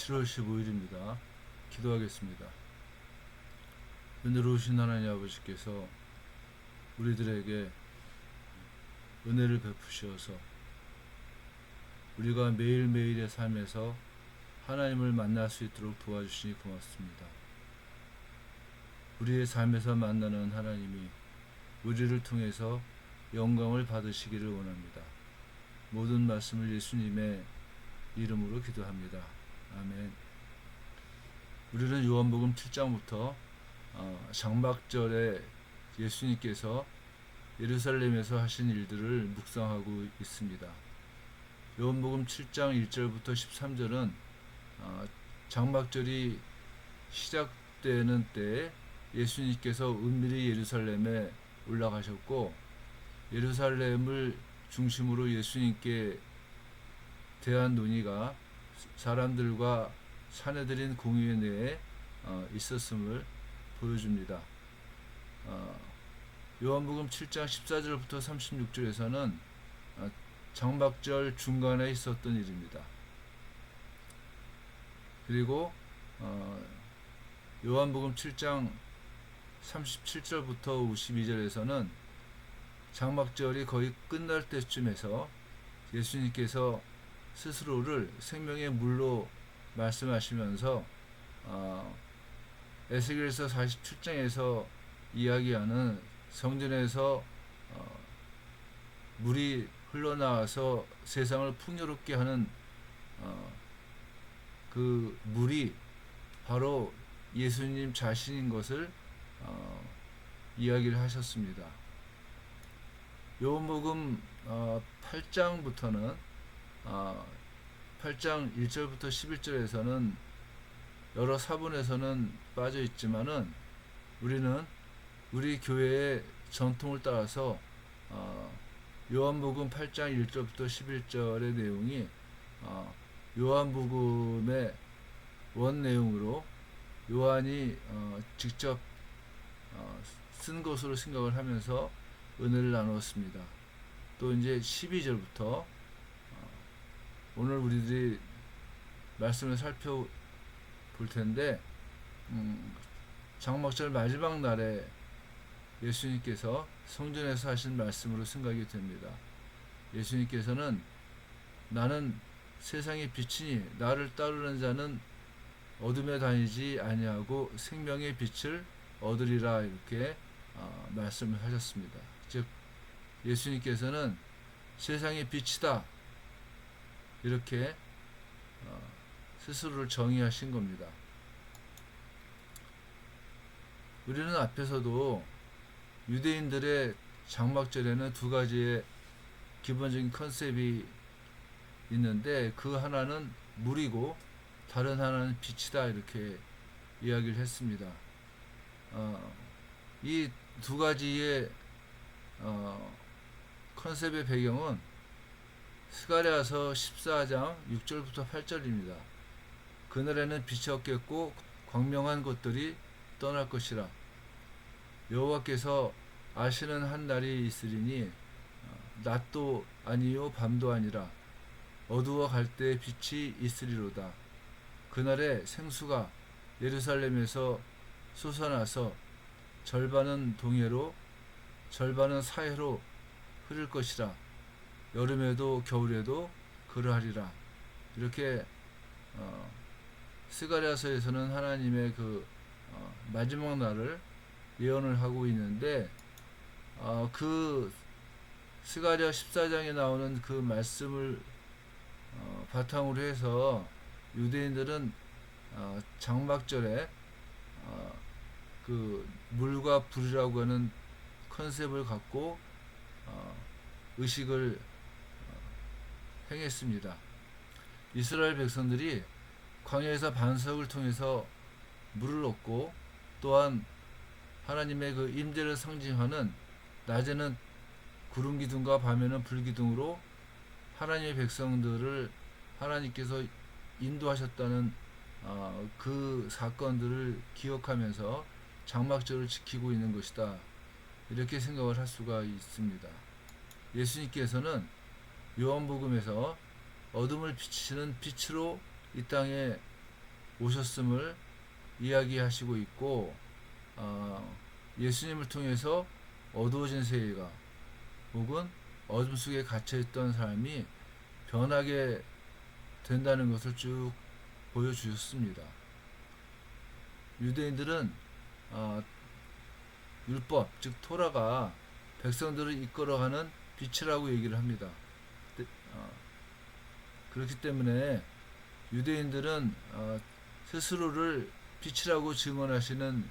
7월 15일입니다. 기도하겠습니다. 은혜로우신 하나님 아버지께서 우리들에게 은혜를 베푸셔서 우리가 매일매일의 삶에서 하나님을 만날 수 있도록 도와주시니 고맙습니다. 우리의 삶에서 만나는 하나님이 우리를 통해서 영광을 받으시기를 원합니다. 모든 말씀을 예수님의 이름으로 기도합니다. 아멘. 우리는 요한복음 7장부터 장막절에 예수님께서 예루살렘에서 하신 일들을 묵상하고 있습니다. 요한복음 7장 1절부터 13절은 장막절이 시작되는 때에 예수님께서 은밀히 예루살렘에 올라가셨고, 예루살렘을 중심으로 예수님께 대한 논의가 사람들과 사내들인 공의회 내에 있었음을 보여줍니다. 요한복음 7장 14절부터 36절에서는 장막절 중간에 있었던 일입니다. 그리고 요한복음 7장 37절부터 52절에서는 장막절이 거의 끝날 때쯤에서 예수님께서 스스로를 생명의 물로 말씀하시면서 에스겔서 47장에서 이야기하는 성전에서 물이 흘러나와서 세상을 풍요롭게 하는 그 물이 바로 예수님 자신인 것을 이야기를 하셨습니다. 요한복음 8장부터는 8장 1절부터 11절에서는 여러 사본에서는 빠져 있지만은 우리는 우리 교회의 전통을 따라서 요한복음 8장 1절부터 11절의 내용이 요한복음의 원 내용으로 요한이 직접 쓴 것으로 생각을 하면서 은혜를 나누었습니다. 또 이제 12절부터 오늘 우리들이 말씀을 살펴볼 텐데, 장막절 마지막 날에 예수님께서 성전에서 하신 말씀으로 생각이 됩니다. 예수님께서는 나는 세상의 빛이니 나를 따르는 자는 어둠에 다니지 아니하고 생명의 빛을 얻으리라, 이렇게 말씀을 하셨습니다. 즉 예수님께서는 세상의 빛이다, 이렇게 스스로를 정의하신 겁니다. 우리는 앞에서도 유대인들의 장막절에는 두 가지의 기본적인 컨셉이 있는데, 그 하나는 물이고 다른 하나는 빛이다, 이렇게 이야기를 했습니다. 이 두 가지의 컨셉의 배경은 스가랴서 14장 6절부터 8절입니다. 그날에는 빛이 없겠고 광명한 것들이 떠날 것이라. 여호와께서 아시는 한 날이 있으리니 낮도 아니요 밤도 아니라 어두워 갈 때 빛이 있으리로다. 그날에 생수가 예루살렘에서 솟아나서 절반은 동해로 절반은 사해로 흐를 것이라. 여름에도 겨울에도 그러하리라. 이렇게 스가랴서에서는 하나님의 그 마지막 날을 예언을 하고 있는데, 그 스가랴 14장에 나오는 그 말씀을 바탕으로 해서 유대인들은 장막절에 그 물과 불이라고 하는 컨셉을 갖고 의식을 행했습니다. 이스라엘 백성들이 광야에서 반석을 통해서 물을 얻고, 또한 하나님의 그 임재를 상징하는 낮에는 구름 기둥과 밤에는 불 기둥으로 하나님의 백성들을 하나님께서 인도하셨다는 그 사건들을 기억하면서 장막절을 지키고 있는 것이다, 이렇게 생각을 할 수가 있습니다. 예수님께서는 요한복음에서 어둠을 비치시는 빛으로 이 땅에 오셨음을 이야기하시고 있고, 예수님을 통해서 어두워진 세계가 혹은 어둠 속에 갇혀있던 사람이 변하게 된다는 것을 쭉 보여주셨습니다. 유대인들은 율법, 즉 토라가 백성들을 이끌어가는 빛이라고 얘기를 합니다. 그렇기 때문에 유대인들은 스스로를 빛이라고 증언하시는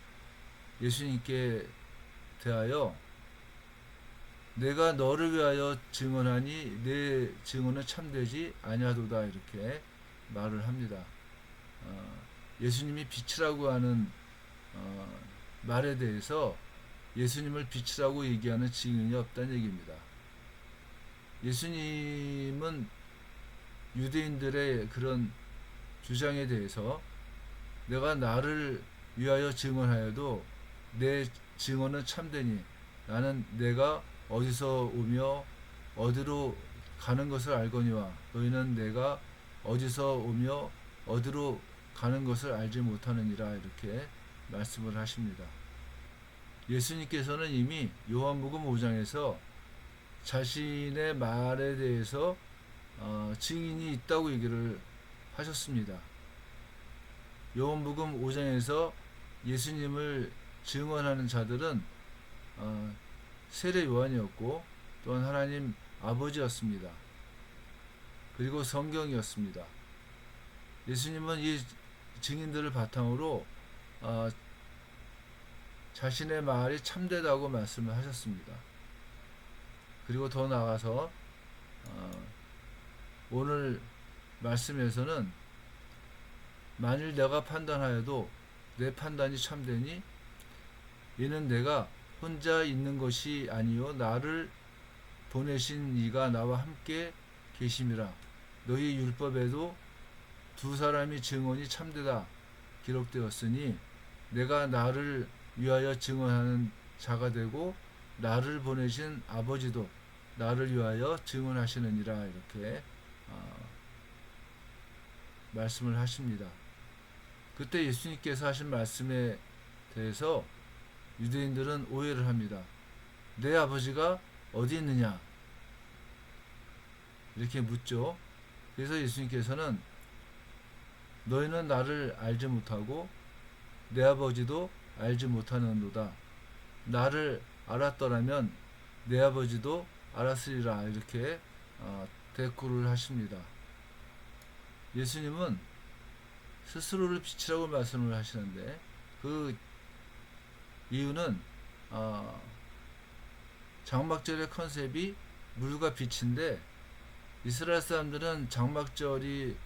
예수님께 대하여 내가 너를 위하여 증언하니 내 증언은 참되지 아니하도다 이렇게 말을 합니다. 예수님이 빛이라고 하는 말에 대해서 예수님을 빛이라고 얘기하는 증인이 없다는 얘기입니다. 예수님은 유대인들의 그런 주장에 대해서 내가 나를 위하여 증언하여도 내 증언은 참되니 나는 내가 어디서 오며 어디로 가는 것을 알거니와 너희는 내가 어디서 오며 어디로 가는 것을 알지 못하느니라 이렇게 말씀을 하십니다. 예수님께서는 이미 요한복음 5장에서 자신의 말에 대해서 증인이 있다고 얘기를 하셨습니다. 요한복음 5장에서 예수님을 증언하는 자들은 세례 요한이었고 또한 하나님 아버지였습니다. 그리고 성경이었습니다. 예수님은 이 증인들을 바탕으로 자신의 말이 참되다고 말씀을 하셨습니다. 그리고 더 나아가서 오늘 말씀에서는 만일 내가 판단하여도 내 판단이 참되니 이는 내가 혼자 있는 것이 아니요 나를 보내신 이가 나와 함께 계심이라. 너희 율법에도 두 사람이 증언이 참되다 기록되었으니 내가 나를 위하여 증언하는 자가 되고 나를 보내신 아버지도 나를 위하여 증언하시느니라 이렇게 말씀을 하십니다. 그때 예수님께서 하신 말씀에 대해서 유대인들은 오해를 합니다. 내 아버지가 어디 있느냐 이렇게 묻죠. 그래서 예수님께서는 너희는 나를 알지 못하고 내 아버지도 알지 못하는도다. 나를 알았더라면 내 아버지도 알았으리라 이렇게 대꾸를 하십니다. 예수님은 스스로를 빛이라고 말씀을 하시는데 그 이유는 장막절의 컨셉이 물과 빛인데 이스라엘 사람들은 장막절이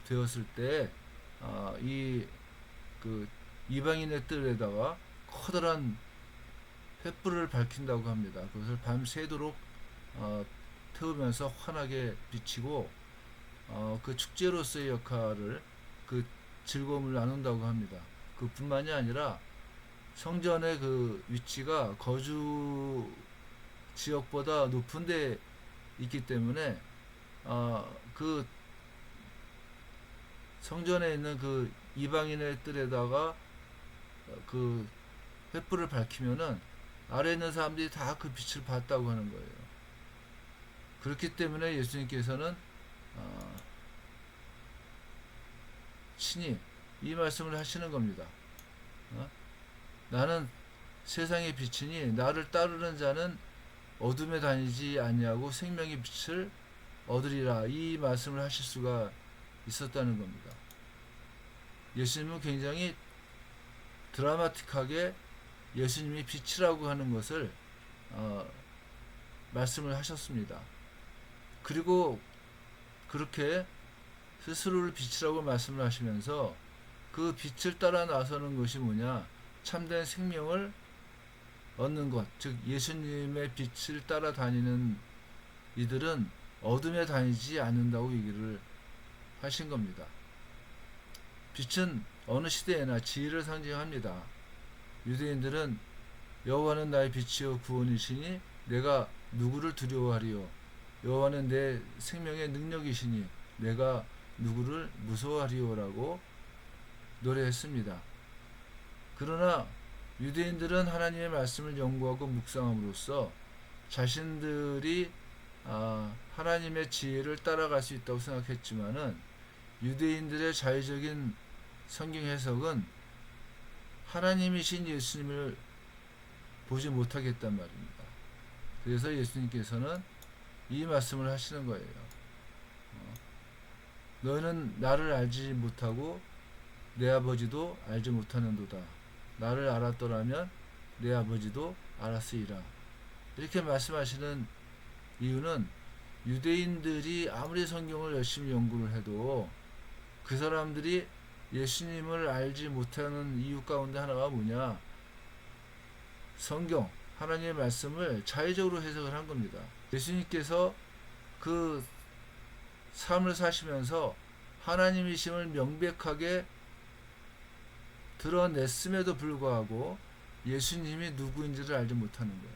되었을 때 그 이방인의 뜰에다가 커다란 횃불을 밝힌다고 합니다. 그것을 밤새도록 태우면서 환하게 비치고 그 축제로서의 역할을 그 즐거움을 나눈다고 합니다. 그뿐만이 아니라 성전의 그 위치가 거주 지역보다 높은 데 있기 때문에 그 성전에 있는 그 이방인의 뜰에다가 그 횃불을 밝히면은 아래에 있는 사람들이 다 그 빛을 봤다고 하는 거예요. 그렇기 때문에 예수님께서는 친히 이 말씀을 하시는 겁니다. 나는 세상의 빛이니 나를 따르는 자는 어둠에 다니지 아니하고 생명의 빛을 얻으리라. 이 말씀을 하실 수가 있었다는 겁니다. 예수님은 굉장히 드라마틱하게 예수님이 빛이라고 하는 것을 말씀을 하셨습니다. 그리고 그렇게 스스로를 빛이라고 말씀을 하시면서 그 빛을 따라 나서는 것이 뭐냐? 참된 생명을 얻는 것, 즉 예수님의 빛을 따라 다니는 이들은 어둠에 다니지 않는다고 얘기를 하신 겁니다. 빛은 어느 시대에나 지혜를 상징합니다. 유대인들은 여호와는 나의 빛이요 구원이시니 내가 누구를 두려워하리요. 여호와는 내 생명의 능력이시니 내가 누구를 무서워하리요라고 노래했습니다. 그러나 유대인들은 하나님의 말씀을 연구하고 묵상함으로써 자신들이 하나님의 지혜를 따라갈 수 있다고 생각했지만은 유대인들의 자의적인 성경 해석은 하나님이신 예수님을 보지 못하겠단 말입니다. 그래서 예수님께서는 이 말씀을 하시는 거예요. 너희는 나를 알지 못하고 내 아버지도 알지 못하는도다. 나를 알았더라면 내 아버지도 알았으리라. 이렇게 말씀하시는 이유는 유대인들이 아무리 성경을 열심히 연구를 해도 그 사람들이 예수님을 알지 못하는 이유 가운데 하나가 뭐냐? 성경, 하나님의 말씀을 자의적으로 해석을 한 겁니다. 예수님께서 그 삶을 사시면서 하나님이심을 명백하게 드러냈음에도 불구하고 예수님이 누구인지를 알지 못하는 거예요.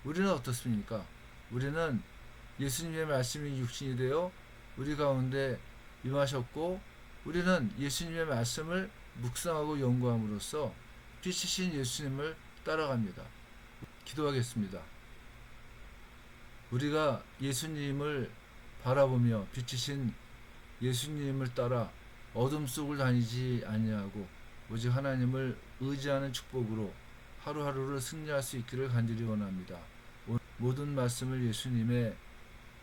우리는 어떻습니까? 우리는 예수님의 말씀이 육신이 되어 우리 가운데 임하셨고, 우리는 예수님의 말씀을 묵상하고 연구함으로써 빛이신 예수님을 따라갑니다. 기도하겠습니다. 우리가 예수님을 바라보며 빛이신 예수님을 따라 어둠 속을 다니지 아니하고 오직 하나님을 의지하는 축복으로 하루하루를 승리할 수 있기를 간절히 원합니다. 모든 말씀을 예수님의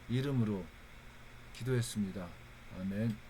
이름으로 기도했습니다. 아멘.